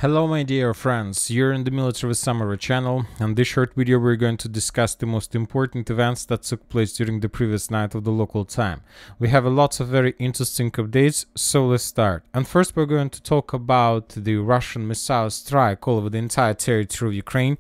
Hello my dear friends, you're in the Military Summary channel. In this short video we're going to discuss the most important events that took place during the previous night of the local time. We have lots of very interesting updates, so let's start. And first we're going to talk about the Russian missile strike all over the entire territory of Ukraine.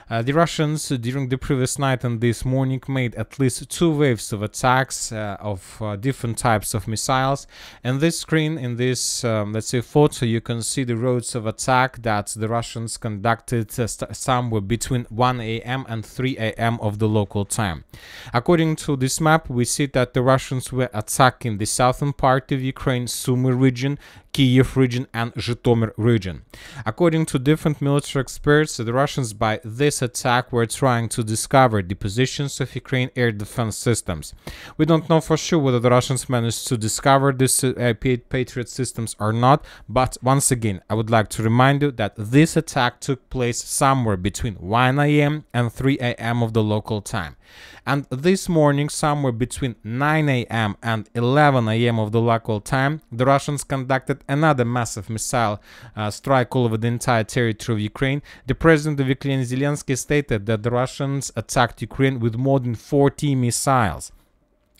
The Russians during the previous night and this morning made at least 2 waves of attacks of different types of missiles. And this screen, in this let's say photo, you can see the roads of attack that the Russians conducted somewhere between 1 a.m. and 3 a.m. of the local time. According to this map, we see that the Russians were attacking the southern part of Ukraine, Sumy region, Kyiv region and Zhytomyr region. According to different military experts, the Russians by this attack were trying to discover the positions of Ukraine air defense systems. We don't know for sure whether the Russians managed to discover these Patriot systems or not, but once again, I would like to remind you that this attack took place somewhere between 1 a.m. and 3 a.m. of the local time. And this morning, somewhere between 9 a.m. and 11 a.m. of the local time, the Russians conducted another massive missile strike all over the entire territory of Ukraine. The president of Ukraine, Zelensky, stated that the Russians attacked Ukraine with more than 40 missiles.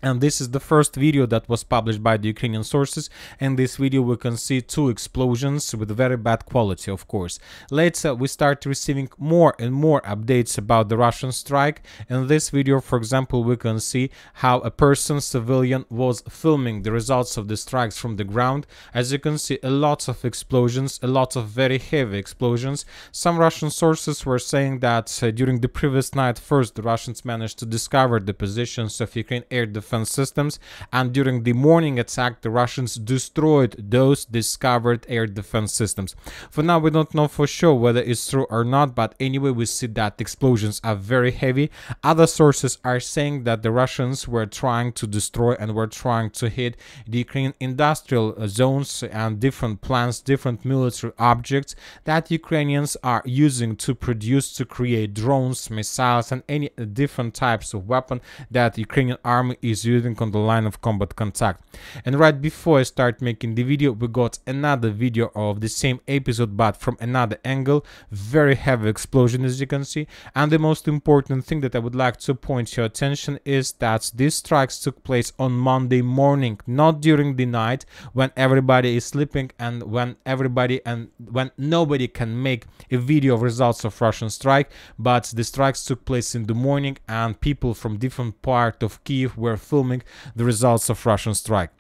And this is the first video that was published by the Ukrainian sources. In this video we can see 2 explosions with very bad quality, of course. Later we start receiving more and more updates about the Russian strike. In this video, for example, we can see how a person, civilian, was filming the results of the strikes from the ground. As you can see, a lot of explosions, a lot of very heavy explosions. Some Russian sources were saying that during the previous night, first the Russians managed to discover the positions of Ukraine air defense systems, and during the morning attack the Russians destroyed those discovered air defense systems. For now we don't know for sure whether it's true or not, but anyway we see that explosions are very heavy. Other sources are saying that the Russians were trying to destroy and were trying to hit the Ukrainian industrial zones and different plants, different military objects that Ukrainians are using to produce, to create drones, missiles and any different types of weapon that the Ukrainian army is using on the line of combat contact. And right before I start making the video, we got another video of the same episode but from another angle. Very heavy explosion, as you can see. And the most important thing that I would like to point your attention is that these strikes took place on Monday morning, not during the night when everybody is sleeping and when nobody can make a video of results of Russian strike, but the strikes took place in the morning and people from different parts of Kyiv were filming the results of Russian strike.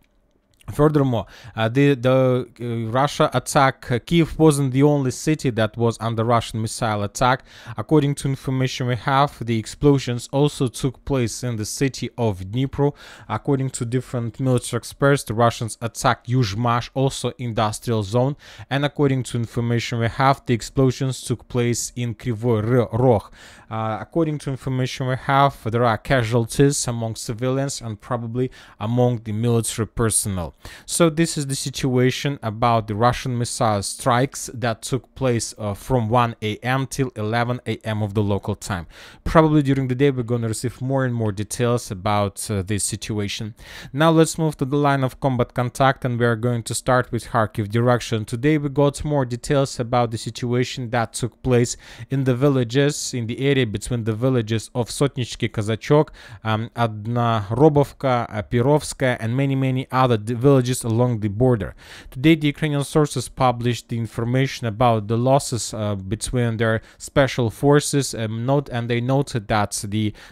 Furthermore, the Russia attack, Kyiv wasn't the only city that was under Russian missile attack. According to information we have, the explosions also took place in the city of Dnipro. According to different military experts, the Russians attacked Yuzhmash, also industrial zone. And according to information we have, the explosions took place in Kryvyi Rog. According to information we have, there are casualties among civilians and probably among the military personnel. So this is the situation about the Russian missile strikes that took place from 1 a.m. till 11 a.m. of the local time. Probably during the day we're going to receive more and more details about this situation. Now let's move to the line of combat contact, and we are going to start with Kharkiv direction. Today we got more details about the situation that took place in the villages, in the area between the villages of Sotnichki, Kazachok, Adnarobovka, Pirovskaya and many other villages along the border. Today the Ukrainian sources published the information about the losses between their special forces, and they noted that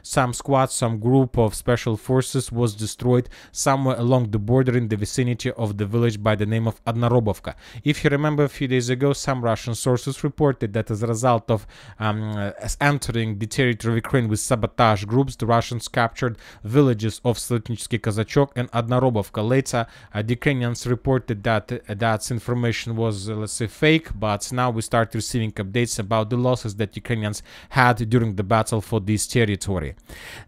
some squad, some group of special forces was destroyed somewhere along the border in the vicinity of the village by the name of Adnarobovka. If you remember, a few days ago some Russian sources reported that as a result of entering the territory of Ukraine with sabotage groups, the Russians captured villages of Slotnichki, Kazachok and Adnarobovka. Later the Ukrainians reported that that information was, let's say, fake, but now we start receiving updates about the losses that Ukrainians had during the battle for this territory.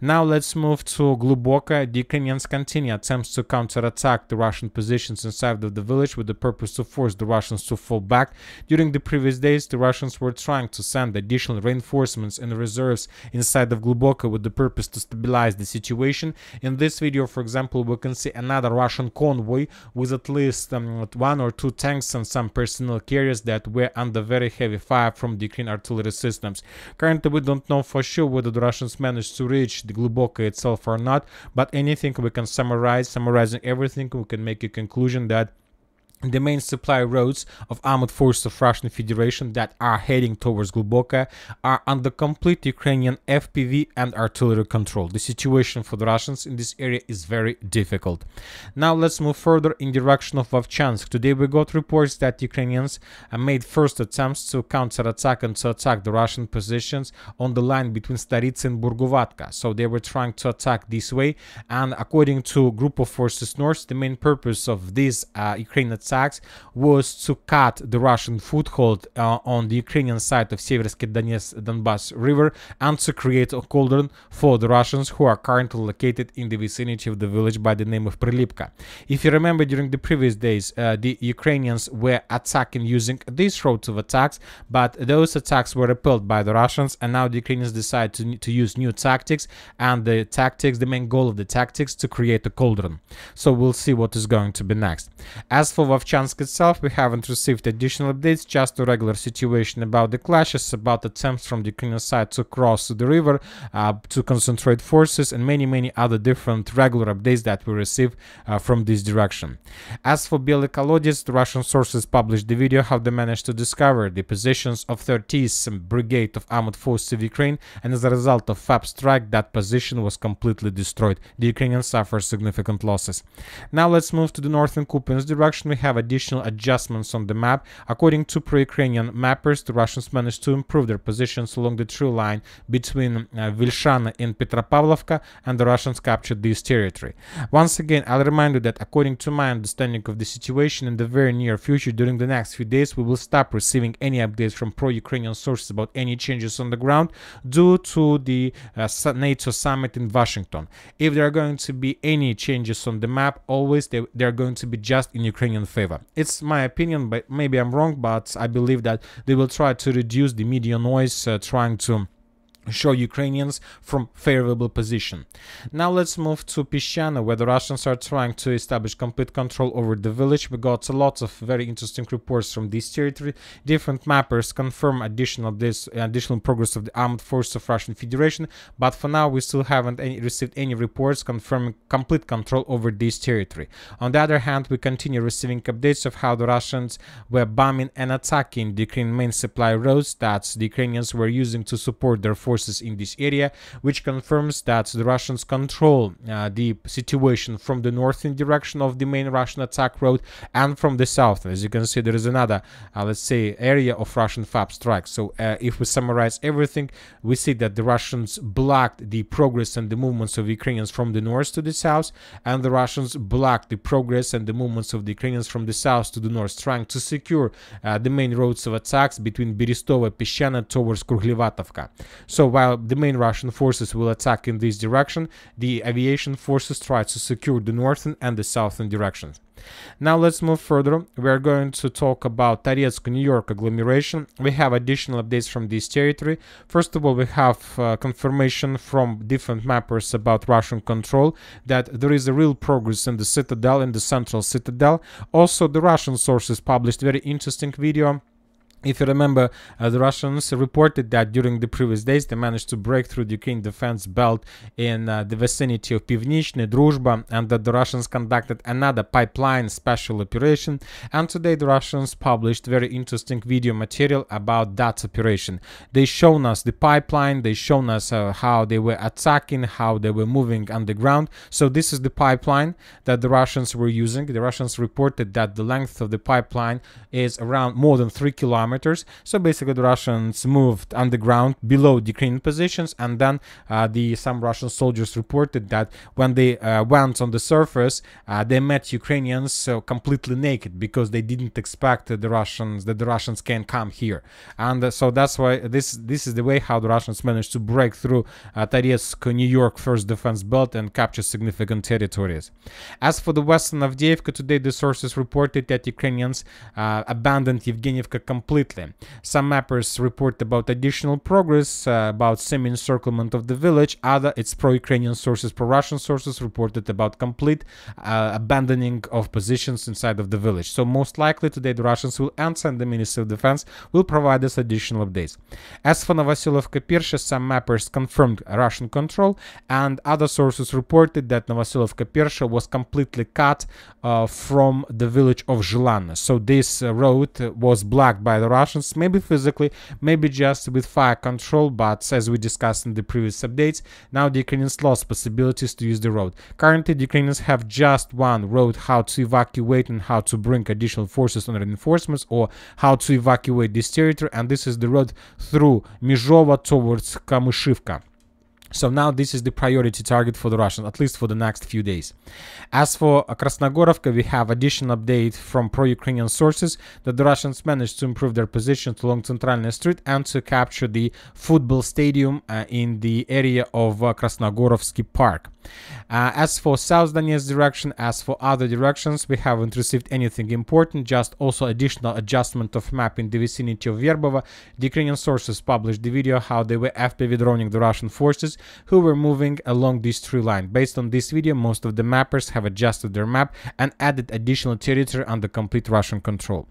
Now let's move to Gluboka. The Ukrainians continue attempts to counterattack the Russian positions inside of the village with the purpose to force the Russians to fall back. During the previous days, the Russians were trying to send additional reinforcements and reserves inside of Gluboka with the purpose to stabilize the situation. In this video, for example, we can see another Russian convoy convoy with at least 1 or 2 tanks and some personnel carriers that were under very heavy fire from the Ukrainian artillery systems. Currently, we don't know for sure whether the Russians managed to reach the Gluboka itself or not, but anything we can summarizing everything, we can make a conclusion that the main supply roads of armored forces of Russian Federation that are heading towards Gluboka are under complete Ukrainian FPV and artillery control. The situation for the Russians in this area is very difficult. Now let's move further in direction of Vovchansk. Today we got reports that Ukrainians made first attempts to counterattack and to attack the Russian positions on the line between Staritsa and Burgovatka. So they were trying to attack this way, and according to Group of Forces North, the main purpose of these Ukrainian attacks was to cut the Russian foothold on the Ukrainian side of Seversky Donbass River and to create a cauldron for the Russians who are currently located in the vicinity of the village by the name of Prilipka. If you remember, during the previous days, the Ukrainians were attacking using these roads of attacks, but those attacks were repelled by the Russians, and now the Ukrainians decide to use new tactics, and the main goal of the tactics, to create a cauldron. So we'll see what is going to be next. As for Vovchansk itself, we haven't received additional updates, just a regular situation about the clashes, about attempts from the Ukrainian side to cross the river, to concentrate forces, and many other different regular updates that we receive from this direction. As for Belый Kolodets, the Russian sources published the video how they managed to discover the positions of 30th Brigade of Armored Forces of Ukraine, and as a result of FAB strike, that position was completely destroyed. The Ukrainians suffered significant losses. Now let's move to the northern Kupiansk direction. We have additional adjustments on the map. According to pro-Ukrainian mappers, the Russians managed to improve their positions along the true line between Vilshana and Petropavlovka, and the Russians captured this territory. Once again, I'll remind you that according to my understanding of the situation, in the very near future, during the next few days, we will stop receiving any updates from pro-Ukrainian sources about any changes on the ground due to the NATO summit in Washington. If there are going to be any changes on the map, always they're going to be just in Ukrainian favor. It's my opinion, but maybe I'm wrong, but I believe that they will try to reduce the media noise, trying to show Ukrainians from favorable position. Now let's move to Pischana, where the Russians are trying to establish complete control over the village. We got a lot of very interesting reports from this territory. Different mappers confirm additional progress of the armed forces of Russian Federation, but for now we still haven't received any reports confirming complete control over this territory. On the other hand, we continue receiving updates of how the Russians were bombing and attacking the Ukrainian main supply roads that the Ukrainians were using to support their forces in this area, which confirms that the Russians control the situation from the northern direction of the main Russian attack road and from the south. As you can see, there is another, let's say, area of Russian FAB strike. So if we summarize everything, we see that the Russians blocked the progress and the movements of Ukrainians from the north to the south, and the Russians blocked the progress and the movements of the Ukrainians from the south to the north, trying to secure the main roads of attacks between Berestova and Pischana towards Kruglivatovka. So while the main Russian forces will attack in this direction, the aviation forces try to secure the northern and the southern directions. Now let's move further. We are going to talk about Toretsk, New York agglomeration. We have additional updates from this territory. First of all, we have confirmation from different mappers about Russian control that there is a real progress in the citadel, in the central citadel. Also, the Russian sources published very interesting video. If you remember, the Russians reported that during the previous days they managed to break through the Ukraine defense belt in the vicinity of Pivnichny, Druzhba, and that the Russians conducted another pipeline special operation. And today the Russians published very interesting video material about that operation. They shown us the pipeline, they shown us how they were attacking, how they were moving underground. So this is the pipeline that the Russians were using. The Russians reported that the length of the pipeline is around more than 3 kilometers. So basically the Russians moved underground below the Ukrainian positions, and then some Russian soldiers reported that when they went on the surface, they met Ukrainians completely naked, because they didn't expect that the Russians can come here. And so that's why this is the way how the Russians managed to break through Toretsk, New York first defense belt and capture significant territories. As for the western Avdiivka, today the sources reported that Ukrainians abandoned Yevgenivka completely completely. Some mappers report about additional progress, about semi-encirclement of the village. Other, it's pro-Ukrainian sources, pro-Russian sources reported about complete abandoning of positions inside of the village. So most likely today the Russians will answer, and the Ministry of Defense will provide us additional updates. As for Novosilovka-Pirsha, some mappers confirmed Russian control, and other sources reported that Novosilovka-Pirsha was completely cut from the village of Zhelana. So this road was blocked by the Russians, maybe physically, maybe just with fire control, but as we discussed in the previous updates, now the Ukrainians lost possibilities to use the road. Currently, the Ukrainians have just one road how to evacuate and how to bring additional forces on reinforcements, or how to evacuate this territory, and this is the road through Mizhova towards Kamyshivka. So now this is the priority target for the Russians, at least for the next few days. As for Krasnogorovka, we have additional update from pro-Ukrainian sources that the Russians managed to improve their positions along Centralny Street and to capture the football stadium in the area of Krasnogorovsky Park. As for South Donetsk direction, as for other directions, we haven't received anything important, just also additional adjustment of map in the vicinity of Verbova. The Ukrainian sources published the video how they were FPV droning the Russian forces who were moving along this tree line. Based on this video, most of the mappers have adjusted their map and added additional territory under complete Russian control.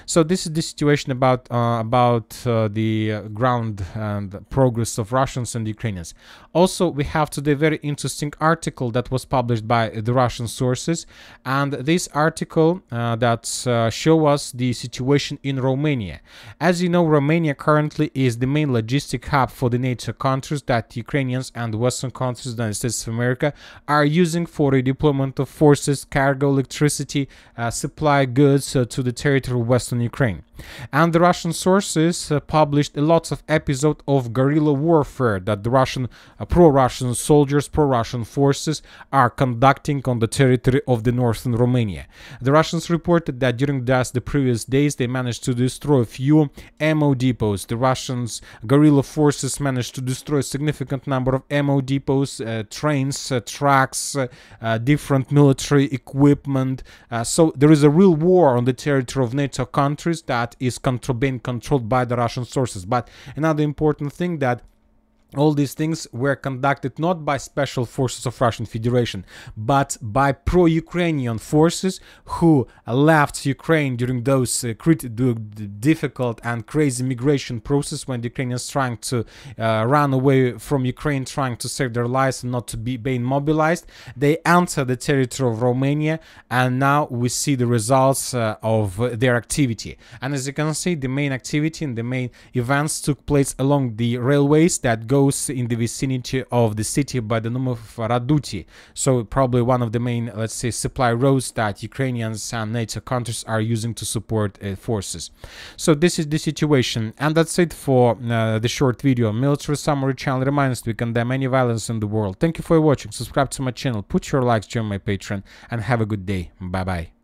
So this is the situation about the ground and progress of Russians and Ukrainians. Also, we have today very interesting article that was published by the Russian sources, and this article that show us the situation in Romania. As you know, Romania currently is the main logistic hub for the NATO countries that Ukrainians and Western countries, the United States of America, are using for the deployment of forces, cargo, electricity, supply goods to the territory of Western Ukraine. And the Russian sources published a lot of episodes of guerrilla warfare that the Russian pro-Russian soldiers, pro-Russian forces are conducting on the territory of the northern Romania. The Russians reported that during the previous days they managed to destroy a few ammo depots. The Russians guerrilla forces managed to destroy a significant number of ammo depots, trains, trucks, different military equipment. So there is a real war on the territory of NATO countries that is being controlled by the Russian sources. But another important thing, that all these things were conducted not by special forces of Russian Federation, but by pro-Ukrainian forces who left Ukraine during those difficult and crazy migration process when the Ukrainians trying to run away from Ukraine, trying to save their lives and not to be being mobilized. They entered the territory of Romania, and now we see the results of their activity. And as you can see, the main activity and the main events took place along the railways that goes in the vicinity of the city by the name of Raduti. So probably one of the main, let's say, supply roads that Ukrainians and NATO countries are using to support forces. So this is the situation, and that's it for the short video. Military Summary channel reminds we condemn any violence in the world. Thank you for watching. Subscribe to my channel, put your likes, join my Patreon, and have a good day. Bye bye.